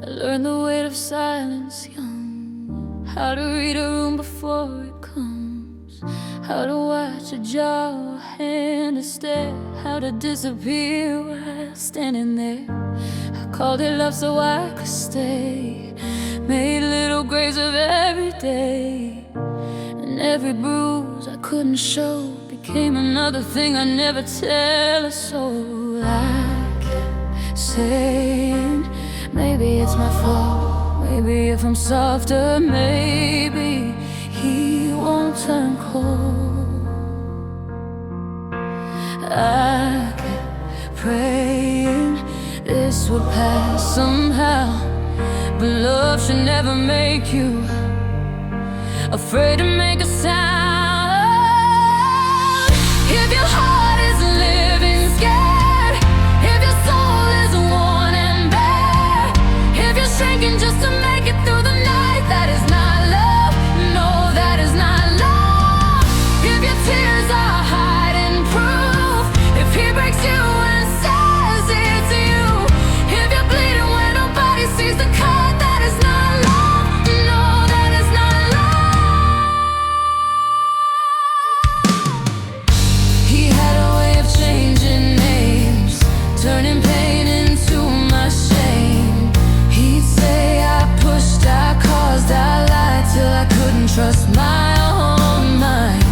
I learned the weight of silence young, how to read a room before it comes, how to watch a jaw or hand to stare, how to disappear while standing there. I called it love so I could stay, made little graves of every day, and every bruise I couldn't show became another thing I never tell a soul. I kept saying, maybe it's my fault, maybe if I'm softer, maybe he won't turn cold. I kept praying this would pass somehow, but love should never make you afraid to make a sound. If your heart is living scared, if your soul is worn and bare, if you're shrinking just to make it through the night, that is not love, no, that is not love. If your tears are hiding proof, if he breaks you and says it's you, if you're bleeding when nobody sees the cut, that is not love, no, that is not love. He had a way of changing names, turning pain into my shame. He'd say I pushed, I caused, I lied till I couldn't trust my own mind.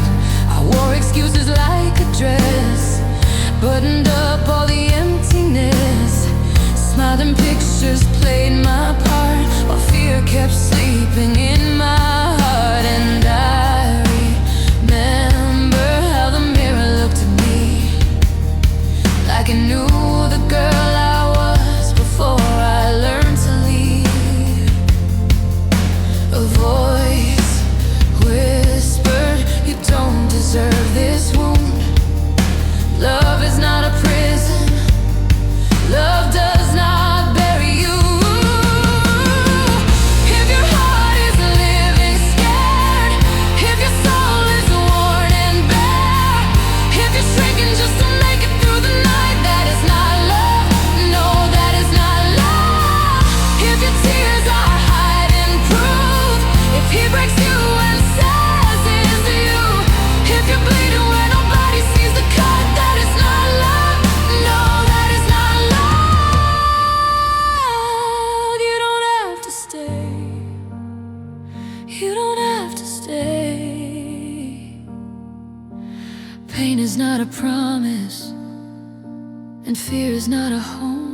I wore excuses like a dress, buttoned up all the emptiness, smiled and pictures played my part, while fear kept sleeping in my heart. And I remember how the mirror looked at me, like it knew the girl I was before I learned to leave. A voice whispered, you don't deserve this wound. Love is not a prison, love does not bury you. If your heart is living scared, if your soul is worn and bare, if you're shrinking just to make it through the night, that is not love, no, that is not love. If your tears are hiding proof, if he breaks you and says it's you, if you're bleeding where nobody sees the cut, that is not love, no, that is not love. You don't have to stay, you don't have to stay. Pain is not a promise, and fear is not a home.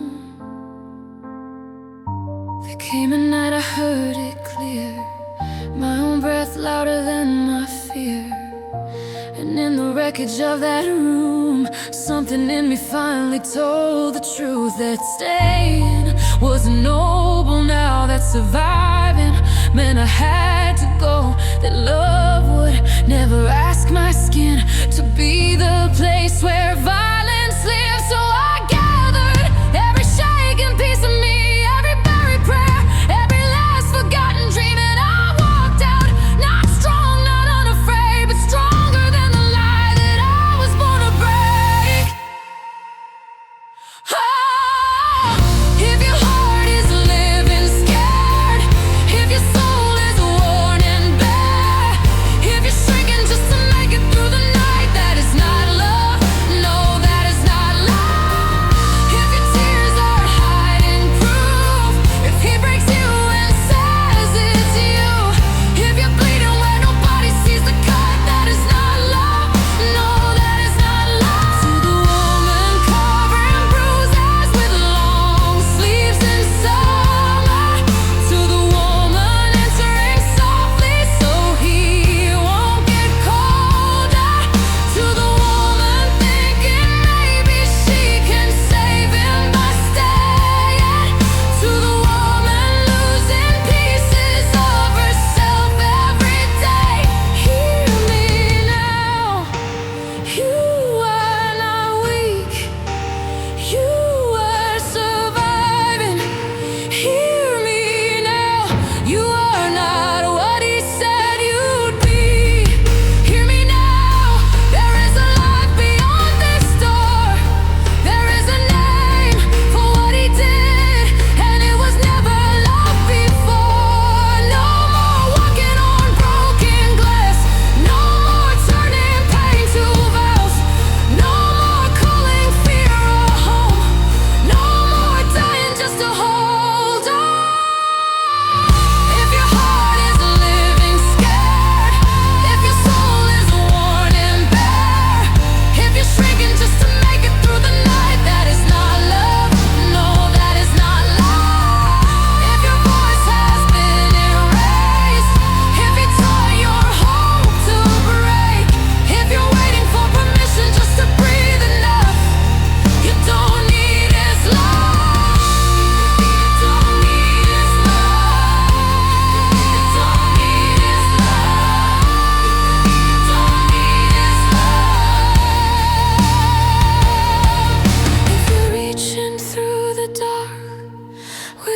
There came a night I heard it clear, my own breath louder than my fear. And in the wreckage of that room, something in me finally told the truth, that staying was noble, now that surviving meant I had to go, that love would never ask my skin to be the place where violence lives. So I gathered every shaken piece of me, every buried prayer, every last forgotten dream, and I walked out, not strong, not unafraid, but stronger than the lie that I was born to break. Oh, if your heart is living scared, if your soul is worn and bare, if you're shrinking just to make it through the night, that is not love, no,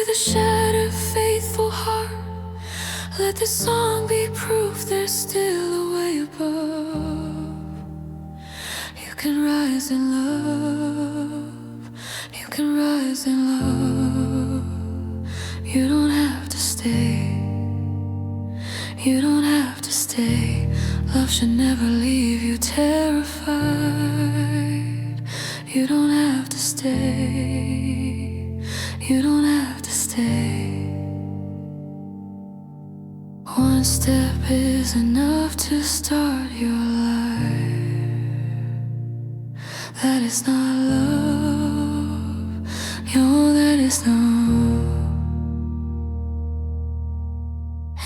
with a shattered, faithful heart. Let this song be proof there's still a way above. You can rise in love. You can rise in love. You don't have to stay. You don't have to stay. Love should never leave you terrified. You don't have to stay. You don't have to stay. One step is enough to start your life. That is not love. No, that is not.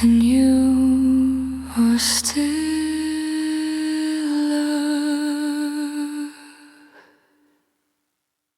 And you are still